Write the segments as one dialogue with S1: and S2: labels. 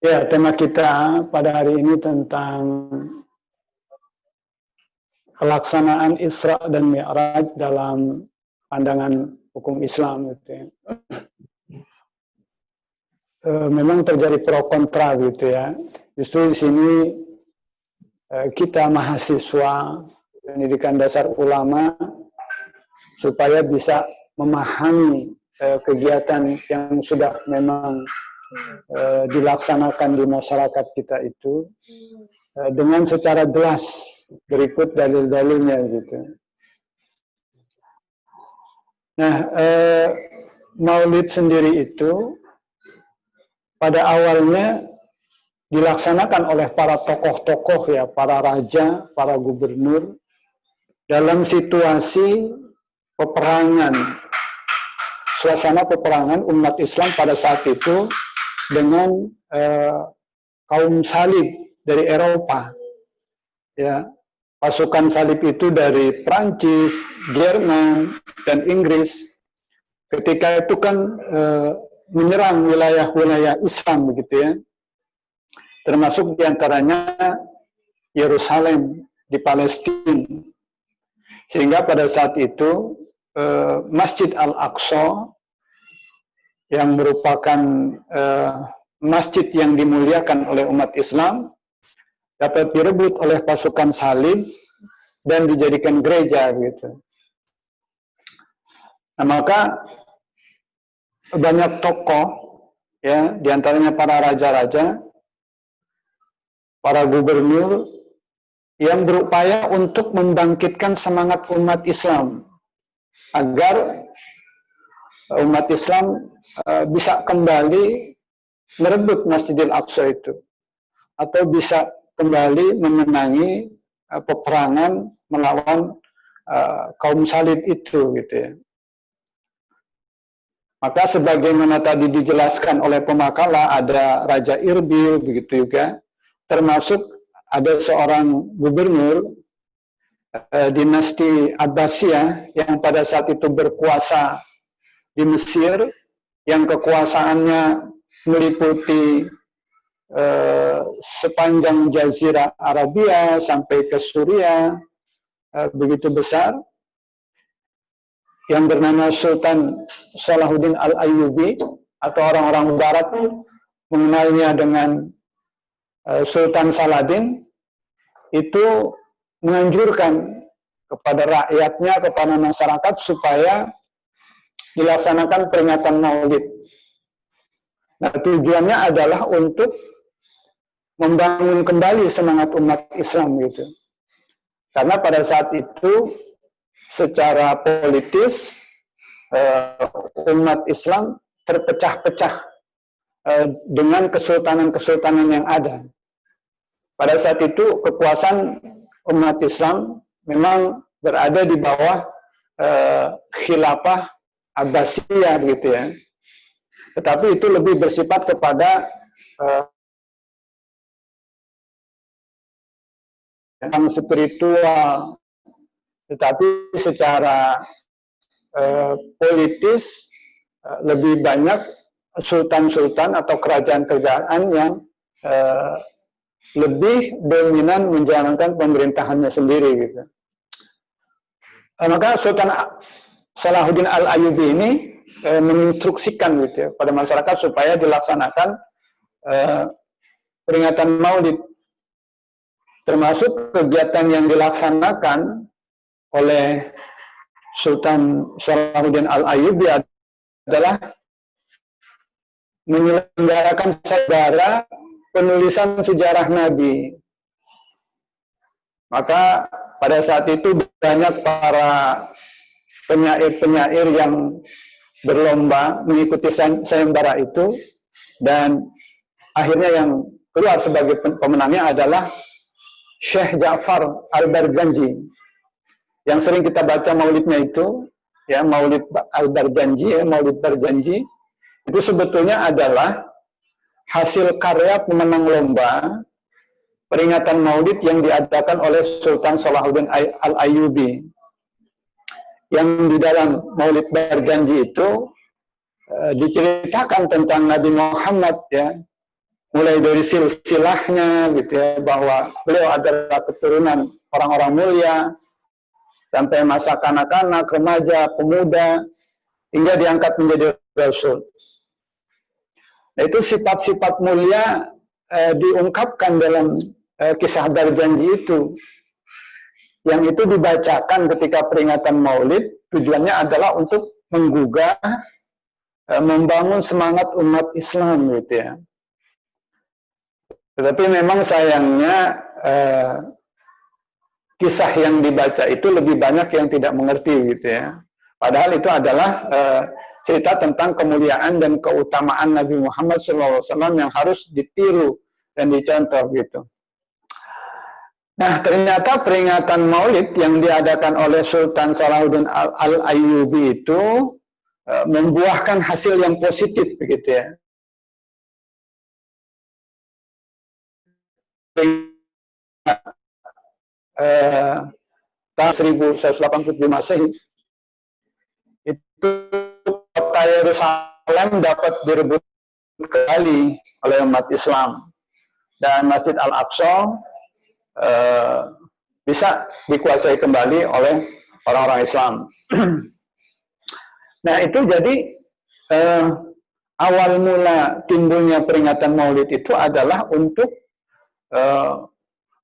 S1: Ya, tema kita pada hari ini tentang pelaksanaan Isra dan Mi'raj dalam pandangan hukum Islam. Gitu ya. Memang terjadi pro kontra gitu ya. Justru di sini kita mahasiswa pendidikan dasar ulama supaya bisa memahami kegiatan yang sudah memang dilaksanakan di masyarakat kita itu dengan secara jelas, berikut dalil-dalilnya gitu. Nah, Maulid sendiri itu pada awalnya dilaksanakan oleh para tokoh-tokoh ya, para raja, para gubernur dalam situasi peperangan, suasana peperangan umat Islam pada saat itu dengan kaum salib dari Eropa, ya, pasukan salib itu dari Prancis, Jerman, dan Inggris. Ketika itu kan menyerang wilayah-wilayah Islam, begitu ya, termasuk diantaranya Yerusalem di Palestina. Sehingga pada saat itu Masjid Al-Aqsa yang merupakan masjid yang dimuliakan oleh umat Islam dapat direbut oleh pasukan salib dan dijadikan gereja gitu. Nah, maka banyak tokoh ya, diantaranya para raja-raja, para gubernur yang berupaya untuk membangkitkan semangat umat Islam agar umat Islam bisa kembali merebut Masjidil Aqsa itu, atau bisa kembali memenangi peperangan melawan kaum salib itu, gitu ya. Maka sebagaimana tadi dijelaskan oleh pemakalah, ada Raja Irbil, begitu juga, termasuk ada seorang gubernur dinasti Abbasiyah yang pada saat itu berkuasa di Mesir, yang kekuasaannya meliputi sepanjang Jazirah Arabia sampai ke Suriah, begitu besar, yang bernama Sultan Salahuddin Al-Ayyubi, atau orang-orang barat mengenalnya dengan Sultan Saladin, itu menganjurkan kepada rakyatnya, kepada masyarakat supaya dilaksanakan peringatan Maulid. Nah, tujuannya adalah untuk membangun kembali semangat umat Islam gitu. Karena pada saat itu secara politis umat Islam terpecah-pecah dengan kesultanan-kesultanan yang ada. Pada saat itu kekuasaan umat Islam memang berada di bawah khilafah Abbasiyah gitu ya. Tetapi itu lebih bersifat kepada yang spiritual. Tetapi secara politis lebih banyak sultan-sultan atau kerajaan-kerajaan yang lebih dominan menjalankan pemerintahannya sendiri gitu. Maka Sultan Salahuddin Al-Ayyubi ini menginstruksikan gitu ya, pada masyarakat supaya dilaksanakan peringatan Maulid, termasuk kegiatan yang dilaksanakan oleh Sultan Salahuddin Al-Ayyubi adalah menyelenggarakan saudara penulisan sejarah Nabi. Maka pada saat itu banyak para penyair-penyair yang berlomba mengikuti sayembara itu, dan akhirnya yang keluar sebagai pemenangnya adalah Syekh Ja'far Al-Barjanji, yang sering kita baca maulidnya itu, ya, Maulid Al-Barjanji, ya, Maulid Barjanji, itu sebetulnya adalah hasil karya pemenang lomba peringatan Maulid yang diadakan oleh Sultan Salahuddin Al-Ayyubi. Yang di dalam Maulid Barjanji itu diceritakan tentang Nabi Muhammad ya, mulai dari silsilahnya gitu ya, bahwa beliau adalah keturunan orang-orang mulia sampai masa kanak-kanak, remaja, pemuda hingga diangkat menjadi rasul. Nah, itu sifat-sifat mulia diungkapkan dalam kisah berjanji itu, yang itu dibacakan ketika peringatan Maulid. Tujuannya adalah untuk menggugah, membangun semangat umat Islam gitu ya. Tetapi memang sayangnya kisah yang dibaca itu lebih banyak yang tidak mengerti gitu ya. Padahal itu adalah cerita tentang kemuliaan dan keutamaan Nabi Muhammad SAW yang harus ditiru dan dicontoh gitu. Nah, ternyata peringatan Maulid yang diadakan oleh Sultan Salahuddin Al-Ayyubi itu membuahkan hasil yang positif begitu ya. Tahun 1185 Masehi itu kota Yerusalem dapat direbut kembali oleh umat Islam, dan Masjid Al-Aqsa bisa dikuasai kembali oleh orang-orang Islam. Nah, itu jadi awal mula timbulnya peringatan Maulid itu adalah untuk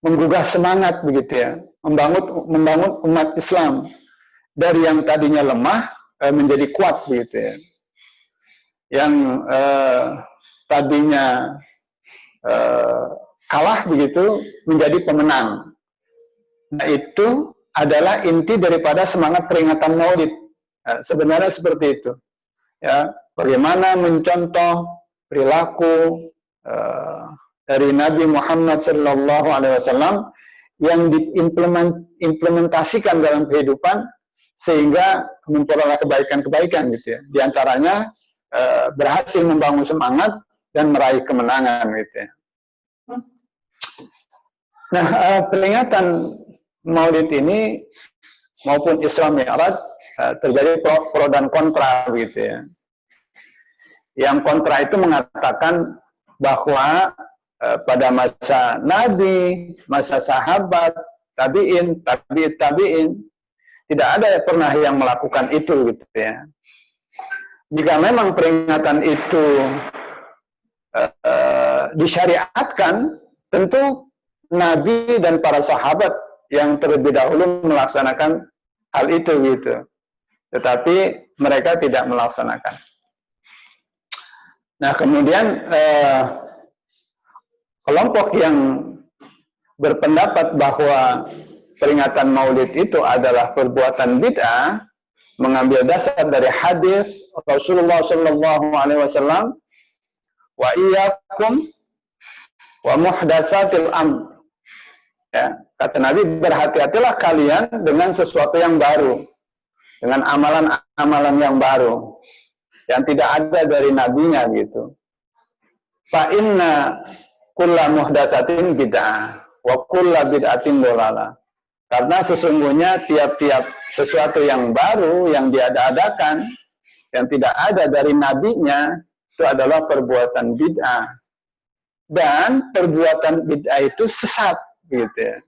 S1: menggugah semangat begitu ya, membangun umat Islam dari yang tadinya lemah menjadi kuat begitu ya. Yang tadinya kalah begitu menjadi pemenang. Nah, itu adalah inti daripada semangat peringatan Maulid. Sebenarnya seperti itu. Ya, bagaimana mencontoh perilaku dari Nabi Muhammad SAW yang diimplementasikan dalam kehidupan sehingga memperoleh kebaikan-kebaikan gitu ya. Di antaranya berhasil membangun semangat dan meraih kemenangan gitu ya. Nah, peringatan Maulid ini maupun Isra Mi'raj terjadi pro dan kontra gitu ya. Yang kontra itu mengatakan bahwa pada masa Nabi, masa sahabat, tabi'in, tabi'in, tidak ada pernah yang melakukan itu gitu ya. Jika memang peringatan itu disyariatkan, tentu Nabi dan para sahabat yang terlebih dahulu melaksanakan hal itu gitu. Tetapi mereka tidak melaksanakan. Nah, kemudian kelompok yang berpendapat bahwa peringatan Maulid itu adalah perbuatan bid'ah, mengambil dasar dari hadis Rasulullah SAW, wa iyyakum wa muhdatsatil amr. Ya, kata Nabi, berhati-hatilah kalian dengan sesuatu yang baru, dengan amalan-amalan yang baru yang tidak ada dari nabinya gitu. Fa inna kulla muhdatsatin bid'ah wa kulla bid'atin dhalalah. Karena sesungguhnya tiap-tiap sesuatu yang baru yang diada-adakan yang tidak ada dari nabinya itu adalah perbuatan bid'ah. Dan perbuatan bid'ah itu sesat gitu ya.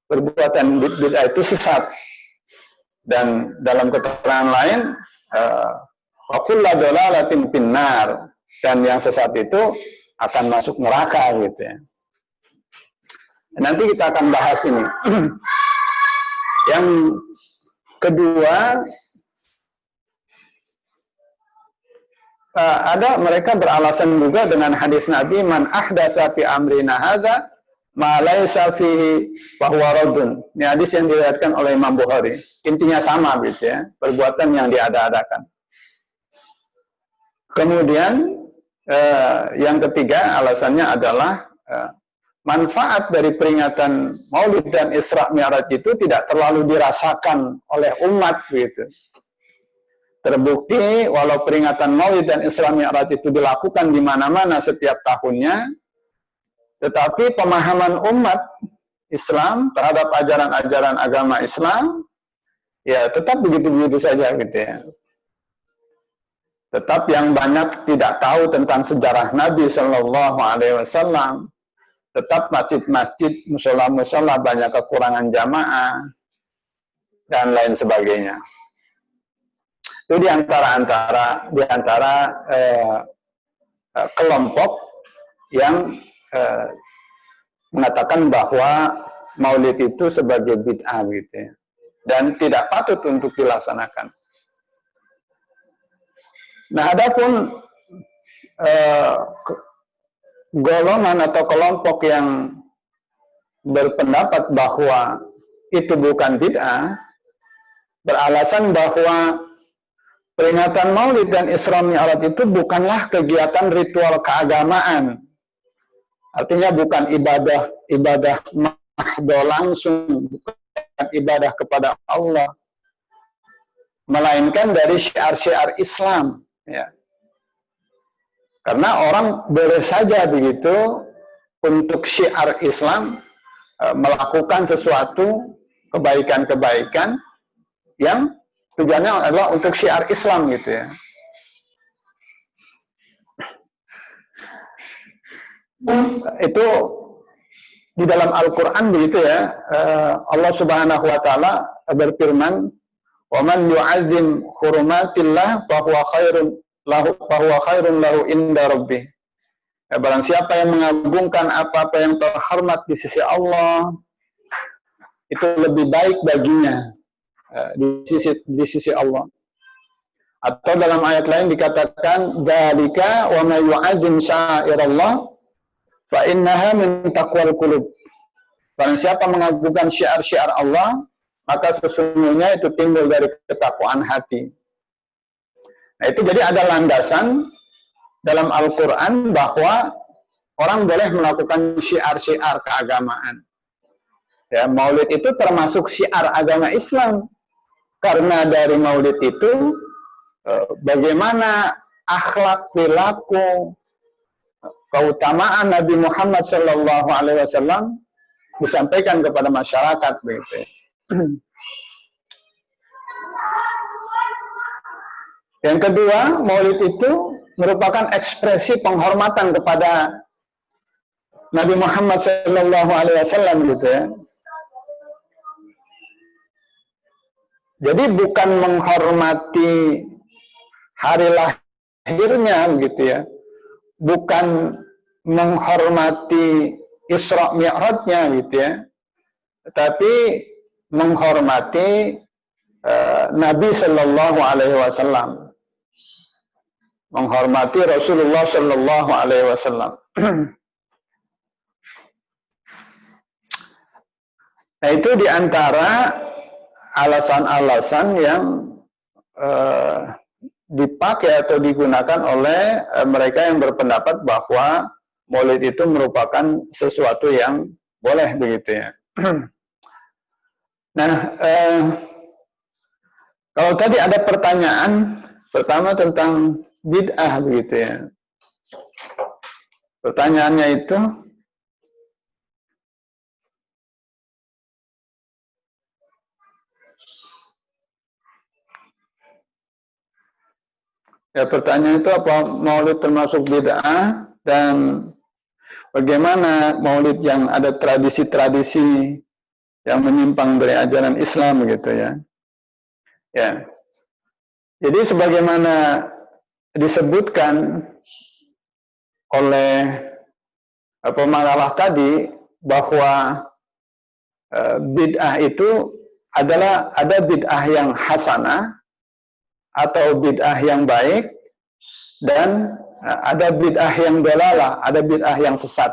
S1: Perbuatan bid'ah itu sesat. Dan dalam keterangan lain wa kullu dhalalatin finnar, dan yang sesat itu akan masuk neraka gitu ya. Nanti kita akan bahas ini. Yang kedua, ada mereka beralasan juga dengan hadis Nabi, man ahdatsa fi amrina hadza ma laysa fihi fahuwa raddun. Ini hadis yang diriwayatkan oleh Imam Bukhari. Intinya sama gitu ya, perbuatan yang diada-adakan. Kemudian yang ketiga alasannya adalah manfaat dari peringatan Maulid dan Isra Mi'raj itu tidak terlalu dirasakan oleh umat gitu. Terbukti walau peringatan Maulid dan Isra Mi'raj itu dilakukan di mana-mana setiap tahunnya, tetapi pemahaman umat Islam terhadap ajaran-ajaran agama Islam ya tetap begitu-begitu saja gitu ya. Tetap yang banyak tidak tahu tentang sejarah Nabi Shallallahu Alaihi Wasallam. Tetap masjid-masjid, musola-musola banyak kekurangan jamaah dan lain sebagainya. Itu di antara kelompok yang mengatakan bahwa Maulid itu sebagai bid'ah gitu ya, dan tidak patut untuk dilaksanakan. Nah, adapun golongan atau kelompok yang berpendapat bahwa itu bukan bid'ah, beralasan bahwa peringatan Maulid dan Isra Mi'raj itu bukanlah kegiatan ritual keagamaan. Artinya bukan ibadah mahdo langsung, bukan ibadah kepada Allah, melainkan dari syiar-syiar Islam, ya. Karena orang boleh saja begitu untuk syiar Islam melakukan sesuatu kebaikan-kebaikan yang tujuannya adalah untuk syiar Islam gitu ya. Itu di dalam Al-Quran begitu ya. Allah Subhanahu wa Ta'ala berfirman, "Wa man yu'azzim hurumatillah fahuwa khairun lahu inda rabbih." Barang siapa yang mengagungkan apa-apa yang terhormat di sisi Allah, itu lebih baik baginya di sisi Allah. Atau dalam ayat lain dikatakan, "Dzalika wa may yu'azzim sya'irallah fa innaha min taqwal qulub." Barang siapa mengagungkan syiar-syiar Allah, maka sesungguhnya itu timbul dari ketakwaan hati. Nah, itu jadi ada landasan dalam Al-Quran bahwa orang boleh melakukan syiar-syiar keagamaan. Ya, Maulid itu termasuk syiar agama Islam. Karena dari Maulid itu bagaimana akhlak, perilaku, keutamaan Nabi Muhammad Shallallahu Alaihi Wasallam disampaikan kepada masyarakat begitu. Yang kedua, Maulid itu merupakan ekspresi penghormatan kepada Nabi Muhammad Shallallahu Alaihi Wasallam gitu ya. Jadi bukan menghormati hari lahirnya gitu ya, bukan menghormati Isra Mi'rajnya gitu ya, tetapi menghormati Nabi Shallallahu Alaihi Wasallam, menghormati Rasulullah Shallallahu Alaihi Wasallam. Nah, itu diantara alasan-alasan yang dipakai atau digunakan oleh mereka yang berpendapat bahwa Maulid itu merupakan sesuatu yang boleh begitu ya. Nah, kalau tadi ada pertanyaan pertama tentang bid'ah begitu ya. Pertanyaannya itu, ya, pertanyaan itu apa Maulid termasuk bid'ah dan bagaimana Maulid yang ada tradisi-tradisi yang menyimpang dari ajaran Islam gitu ya. Ya. Jadi sebagaimana disebutkan oleh pemakalah tadi bahwa bid'ah itu adalah ada bid'ah yang hasanah atau bid'ah yang baik, dan ada bid'ah yang dalalah, ada bid'ah yang sesat.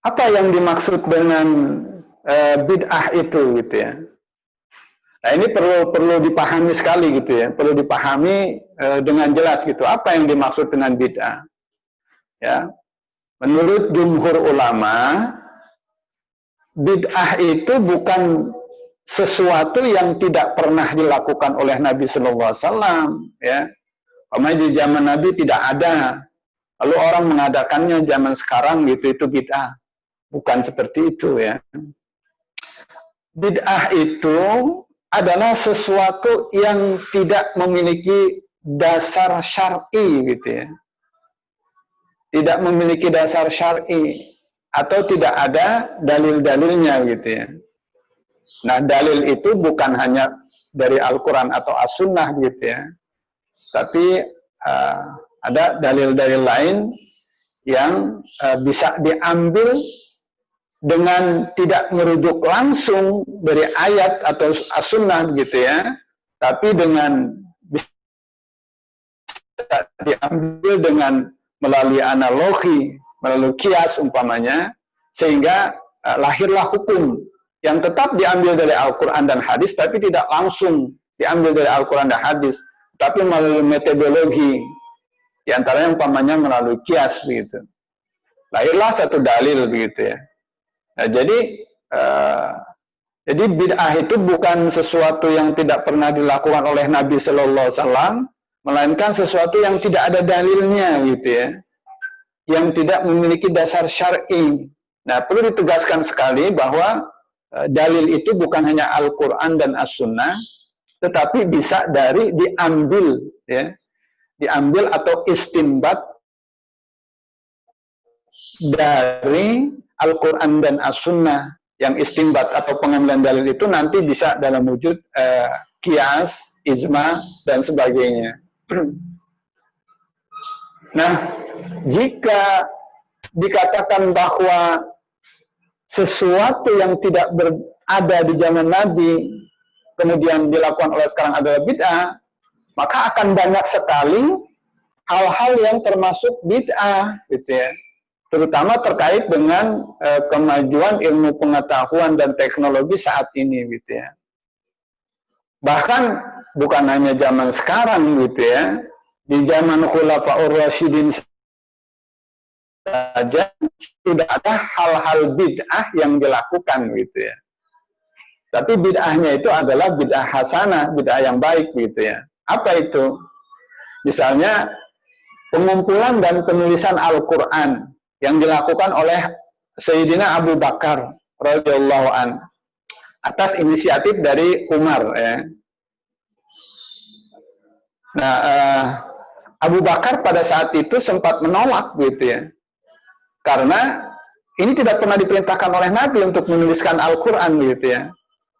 S1: Apa yang dimaksud dengan bid'ah itu gitu ya? Nah, ini perlu dipahami sekali gitu ya, perlu dipahami dengan jelas gitu. Apa yang dimaksud dengan bid'ah? Ya, menurut jumhur ulama, bid'ah itu bukan sesuatu yang tidak pernah dilakukan oleh Nabi Sallallahu Alaihi Wasallam. Ya, karena di zaman Nabi tidak ada, lalu orang mengadakannya zaman sekarang gitu, itu bid'ah. Bukan seperti itu ya. Bid'ah itu adalah sesuatu yang tidak memiliki dasar syar'i gitu ya. Tidak memiliki dasar syar'i atau tidak ada dalil-dalilnya gitu ya. Nah, dalil itu bukan hanya dari Al-Quran atau As-Sunnah gitu ya, tapi ada dalil-dalil lain yang bisa diambil dengan tidak merujuk langsung dari ayat atau As-Sunnah gitu ya, tapi dengan bisa diambil dengan melalui analogi, melalui kias umpamanya, sehingga lahirlah hukum yang tetap diambil dari Al-Quran dan hadis, tapi tidak langsung diambil dari Al-Quran dan hadis, tapi melalui metodologi, diantaranya umpamanya melalui kias begitu. Lahirlah satu dalil begitu ya. Nah, jadi bid'ah itu bukan sesuatu yang tidak pernah dilakukan oleh Nabi Sallallahu Alaihi Wasallam, melainkan sesuatu yang tidak ada dalilnya gitu ya, yang tidak memiliki dasar syar'i. Nah, perlu ditegaskan sekali bahwa dalil itu bukan hanya Al-Quran dan As-Sunnah, tetapi bisa diambil ya, diambil atau istinbat dari Al-Quran dan As-Sunnah. Yang istinbat atau pengambilan dalil itu nanti bisa dalam wujud kias, ijma, dan sebagainya. Nah, jika dikatakan bahwa sesuatu yang tidak berada di zaman Nabi kemudian dilakukan oleh sekarang adalah bid'ah, maka akan banyak sekali hal-hal yang termasuk bid'ah gitu ya. Terutama terkait dengan kemajuan ilmu pengetahuan dan teknologi saat ini gitu ya. Bahkan bukan hanya zaman sekarang gitu ya, di zaman Khulafaur Rasyidin saja sudah ada hal-hal bid'ah yang dilakukan gitu ya. Tapi bid'ahnya itu adalah bid'ah hasanah, bid'ah yang baik gitu ya. Apa itu? Misalnya pengumpulan dan penulisan Al-Quran yang dilakukan oleh Sayyidina Abu Bakar radhiyallahu an atas inisiatif dari Umar ya. Nah, Abu Bakar pada saat itu sempat menolak gitu ya, karena ini tidak pernah diperintahkan oleh Nabi untuk menuliskan Al-Quran gitu ya.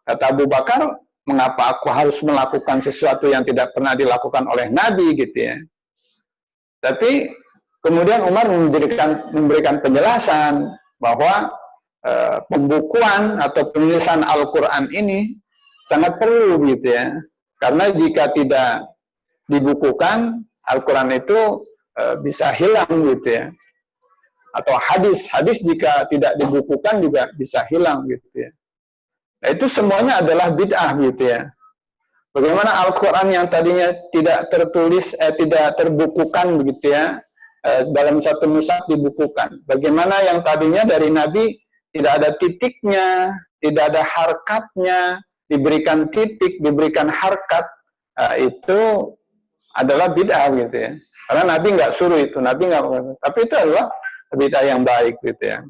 S1: Kata Abu Bakar, mengapa aku harus melakukan sesuatu yang tidak pernah dilakukan oleh Nabi gitu ya. Tapi kemudian Umar memberikan penjelasan bahwa pembukuan atau penulisan Al-Quran ini sangat perlu gitu ya. Karena jika tidak dibukukan, Al-Quran itu bisa hilang gitu ya. Atau hadis jika tidak dibukukan juga bisa hilang gitu ya. Nah, itu semuanya adalah bid'ah gitu ya. Bagaimana Al-Quran yang tadinya tidak tertulis, tidak terbukukan begitu ya, dalam satu mushaf dibukukan. Bagaimana yang tadinya dari Nabi tidak ada titiknya, tidak ada harkatnya, diberikan titik, diberikan harkat, itu adalah bid'ah gitu ya. Karena Nabi nggak suruh itu, Nabi nggak, tapi itu adalah bid'ah yang baik gitu ya.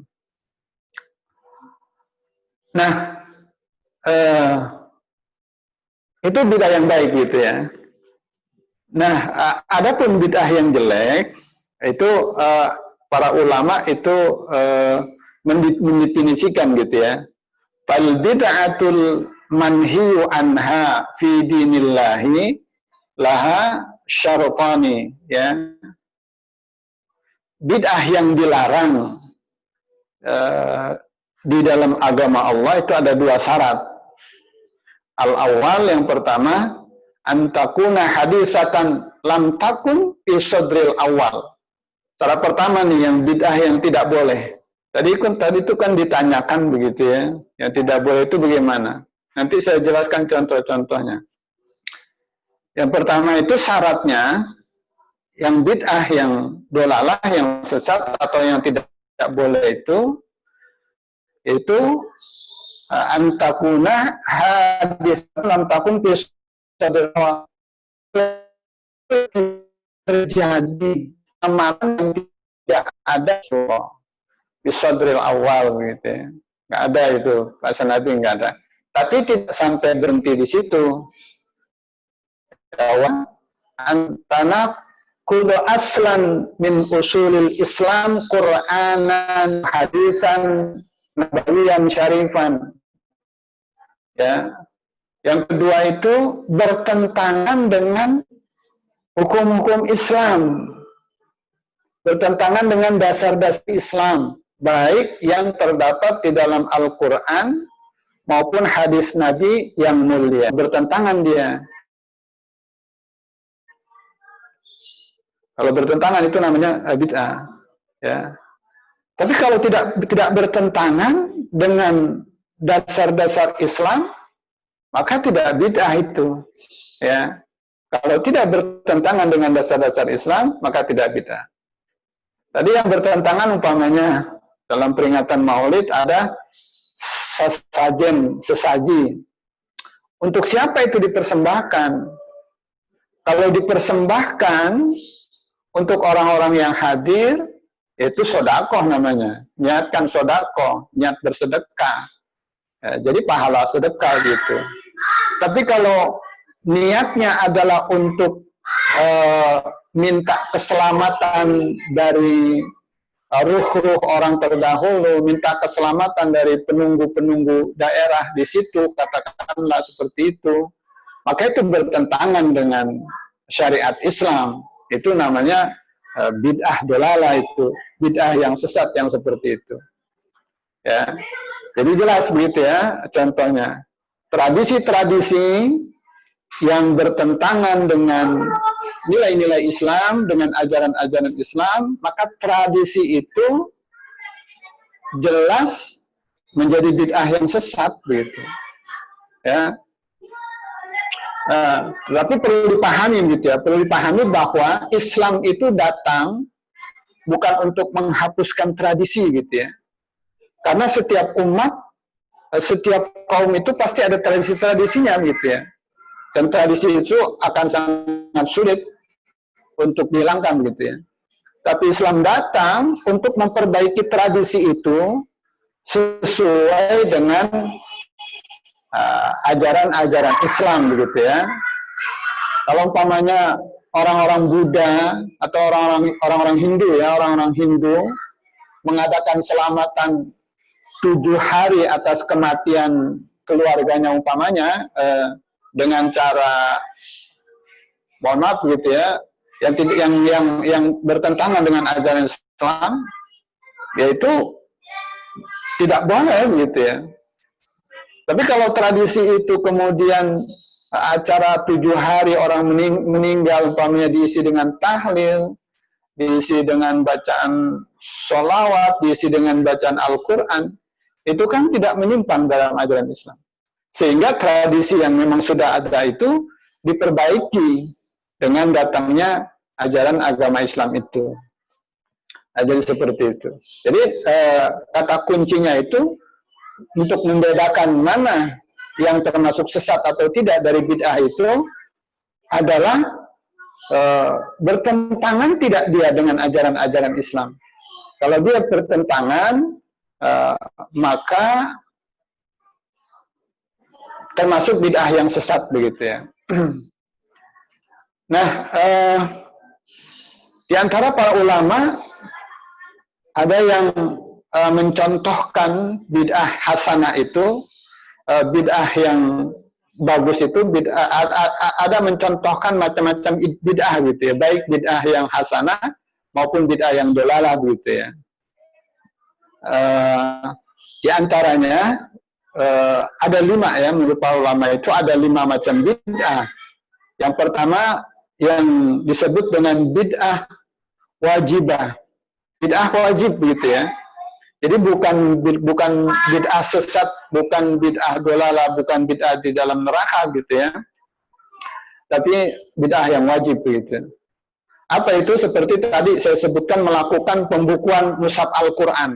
S1: Nah, itu bid'ah yang baik gitu ya. Nah, adapun bid'ah yang jelek itu para ulama itu mendefinisikan gitu ya. Fal bid'atul manhiyu anha fi dinillahi laha syartani ya. Bid'ah yang dilarang di dalam agama Allah itu ada dua syarat. Al-awwal, yang pertama, antakuna hadisatan lam takun fi sadril awal. Syarat pertama nih yang bid'ah yang tidak boleh. Tadi itu kan ditanyakan begitu ya. Yang tidak boleh itu bagaimana? Nanti saya jelaskan contoh-contohnya. Yang pertama itu syaratnya yang bid'ah, yang dolalah, yang sesat atau yang tidak boleh itu antakuna hadis lam takun fi sadril awal, terjadi amalan yang tidak ada di sadril awal gitu ya. Nggak ada itu, bahasa Nabi nggak ada. Tapi tidak sampai berhenti di situ. Antana kullu aslan min usulil Islam Qur'anan hadisan nabawiyan syarifan. Ya. Yang kedua itu bertentangan dengan hukum-hukum Islam. Bertentangan dengan dasar-dasar Islam, baik yang terdapat di dalam Al-Qur'an maupun hadis Nabi yang mulia. Bertentangan dia. Kalau bertentangan itu namanya bid'ah, ya. Tapi kalau tidak bertentangan dengan dasar-dasar Islam, maka tidak bid'ah itu, ya. Kalau tidak bertentangan dengan dasar-dasar Islam, maka tidak bid'ah. Tadi yang bertentangan umpamanya dalam peringatan Maulid ada sesaji. Untuk siapa itu dipersembahkan? Kalau dipersembahkan untuk orang-orang yang hadir, itu sodakoh namanya. Niatkan sodakoh, niat bersedekah. Ya, jadi pahala sedekah gitu. Tapi kalau niatnya adalah untuk minta keselamatan dari ruh-ruh orang terdahulu, minta keselamatan dari penunggu-penunggu daerah di situ, katakanlah seperti itu, maka itu bertentangan dengan syariat Islam. Itu namanya bid'ah dolalah, itu bid'ah yang sesat yang seperti itu, ya. Jadi jelas begitu ya contohnya. Tradisi-tradisi yang bertentangan dengan nilai-nilai Islam, dengan ajaran-ajaran Islam, maka tradisi itu jelas menjadi bid'ah yang sesat begitu, ya. Tapi perlu dipahami gitu ya, perlu dipahami bahwa Islam itu datang bukan untuk menghapuskan tradisi gitu ya. Karena setiap umat, setiap kaum itu pasti ada tradisi-tradisinya gitu ya. Dan tradisi itu akan sangat sulit untuk dihilangkan gitu ya. Tapi Islam datang untuk memperbaiki tradisi itu sesuai dengan ajaran-ajaran Islam begitu ya. Kalau umpamanya orang-orang Buddha atau orang-orang Hindu ya, orang-orang Hindu mengadakan selamatan 7 hari atas kematian keluarganya umpamanya dengan cara, mohon maaf gitu ya, yang bertentangan dengan ajaran Islam, yaitu tidak boleh gitu ya. Tapi kalau tradisi itu kemudian acara 7 hari orang meninggal umpamanya diisi dengan tahlil, diisi dengan bacaan sholawat, diisi dengan bacaan Al-Quran, itu kan tidak menyimpang dalam ajaran Islam. Sehingga tradisi yang memang sudah ada itu diperbaiki dengan datangnya ajaran agama Islam itu. Jadi seperti itu. Jadi kata kuncinya itu untuk membedakan mana yang termasuk sesat atau tidak dari bid'ah itu adalah bertentangan tidak dia dengan ajaran-ajaran Islam. Kalau dia bertentangan, maka termasuk bid'ah yang sesat begitu ya. Nah, di antara para ulama ada yang mencontohkan bid'ah hasanah itu, bid'ah yang bagus itu, ada mencontohkan macam-macam bid'ah gitu ya, baik bid'ah yang hasanah maupun bid'ah yang dolalah gitu ya. Di antaranya ada 5 ya, menurut para ulama itu ada 5 macam bid'ah. Yang pertama yang disebut dengan bid'ah wajibah, bid'ah wajib gitu ya. Jadi bukan bid'ah sesat, bukan bid'ah dolalah, bukan bid'ah di dalam neraka gitu ya. Tapi bid'ah yang wajib gitu. Apa itu? Seperti tadi saya sebutkan, melakukan pembukuan mushaf Al-Quran.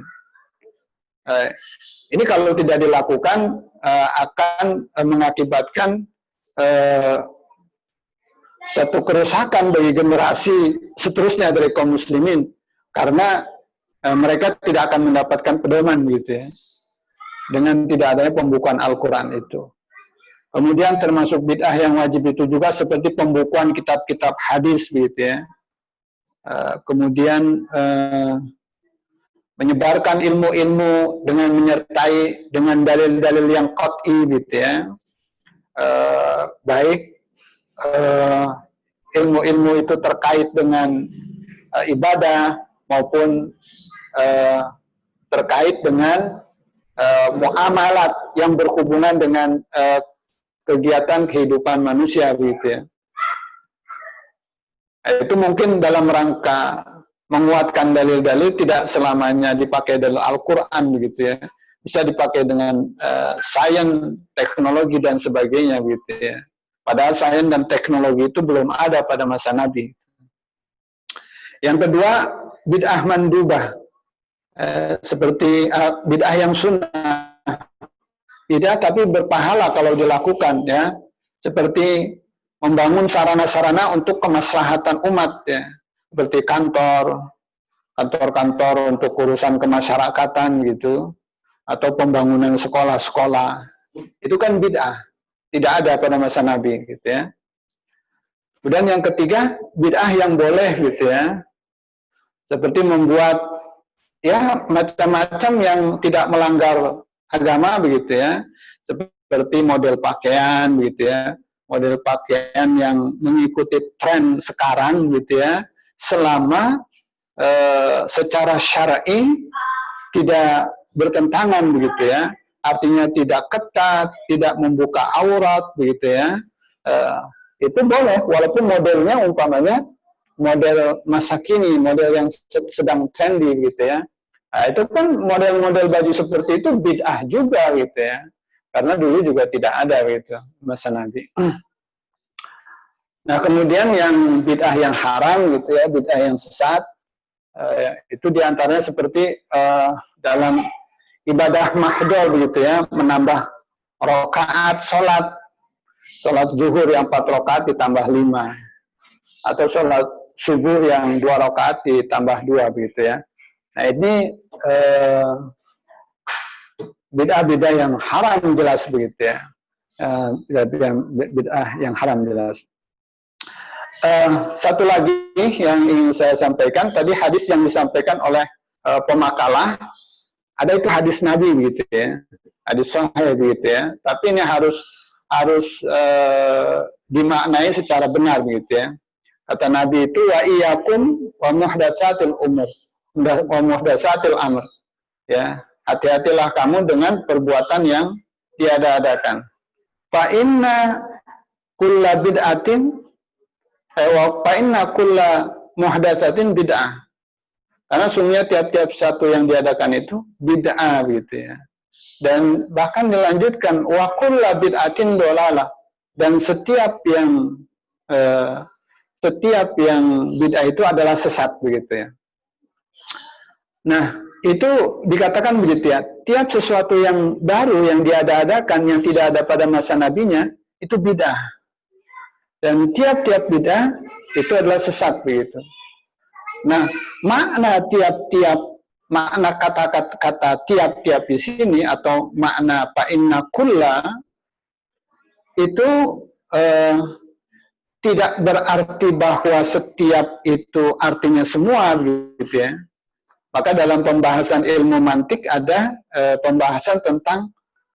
S1: Ini kalau tidak dilakukan akan mengakibatkan satu kerusakan bagi generasi seterusnya dari kaum muslimin, karena mereka tidak akan mendapatkan pedoman gitu ya. dengan tidak adanya pembukuan Al-Quran itu. Kemudian termasuk bid'ah yang wajib itu juga seperti pembukuan kitab-kitab hadis gitu ya. Kemudian menyebarkan ilmu-ilmu dengan menyertai dengan dalil-dalil yang qat'i gitu ya. Baik ilmu-ilmu itu terkait dengan ibadah maupun terkait dengan muamalat yang berhubungan dengan kegiatan kehidupan manusia gitu ya. Itu mungkin dalam rangka menguatkan dalil-dalil, tidak selamanya dipakai dalil Al-Quran begitu ya. Bisa dipakai dengan sains, teknologi dan sebagainya gitu ya. Padahal sains dan teknologi itu belum ada pada masa Nabi. Yang kedua, bid'ah mandubah. Seperti bid'ah yang sunnah. Bid'ah tapi berpahala kalau dilakukan ya. Seperti membangun sarana-sarana untuk kemaslahatan umat ya. Seperti kantor-kantor untuk urusan kemasyarakatan gitu. Atau pembangunan sekolah-sekolah. Itu kan bid'ah. Tidak ada pada masa Nabi gitu ya. Kemudian yang ketiga, bid'ah yang boleh gitu ya. Seperti membuat ya macam-macam yang tidak melanggar agama begitu ya, seperti model pakaian begitu ya, model pakaian yang mengikuti tren sekarang gitu ya, selama secara syar'i tidak bertentangan begitu ya, artinya tidak ketat, tidak membuka aurat begitu ya, itu boleh walaupun modelnya umpamanya model masa kini, model yang sedang trendy gitu ya. Nah, itu kan model-model baju seperti itu bid'ah juga gitu ya. Karena dulu juga tidak ada gitu masa Nabi. Nah, kemudian yang bid'ah yang haram gitu ya, bid'ah yang sesat, itu diantaranya seperti dalam ibadah mahdhah begitu ya, menambah rakaat sholat zuhur yang 4 rakaat ditambah 5, atau sholat subuh yang 2 rakaat ditambah 2 begitu ya. Nah ini bid'ah-bid'ah yang haram jelas begitu ya, bid'ah yang haram jelas. Satu lagi yang ingin saya sampaikan, tadi hadis yang disampaikan oleh pemakalah, ada itu hadis Nabi begitu ya, hadis sahih begitu ya. Tapi ini harus dimaknai secara benar begitu ya. Kata Nabi itu wa iyyakum wa muhdatsatil umur. Wa muhdatsatil amr. Ya, hati-hatilah kamu dengan perbuatan yang tiada-adakan. Fa inna kulla bid'atin fa inna kulla muhdatsatin bid'ah. Karena sungguhnya tiap-tiap satu yang diadakan itu bid'ah gitu ya. Dan bahkan dilanjutkan wa kulla bid'atin dolalah, dan setiap yang bid'ah itu adalah sesat begitu ya. Nah, itu dikatakan begitu ya. Tiap sesuatu yang baru yang diada-adakan yang tidak ada pada masa nabinya itu bid'ah. Dan tiap-tiap bid'ah itu adalah sesat begitu. Nah, makna kata-kata tiap-tiap di sini atau makna fa inna kulla itu tidak berarti bahwa setiap itu artinya semua gitu ya. Maka dalam pembahasan ilmu mantik ada pembahasan tentang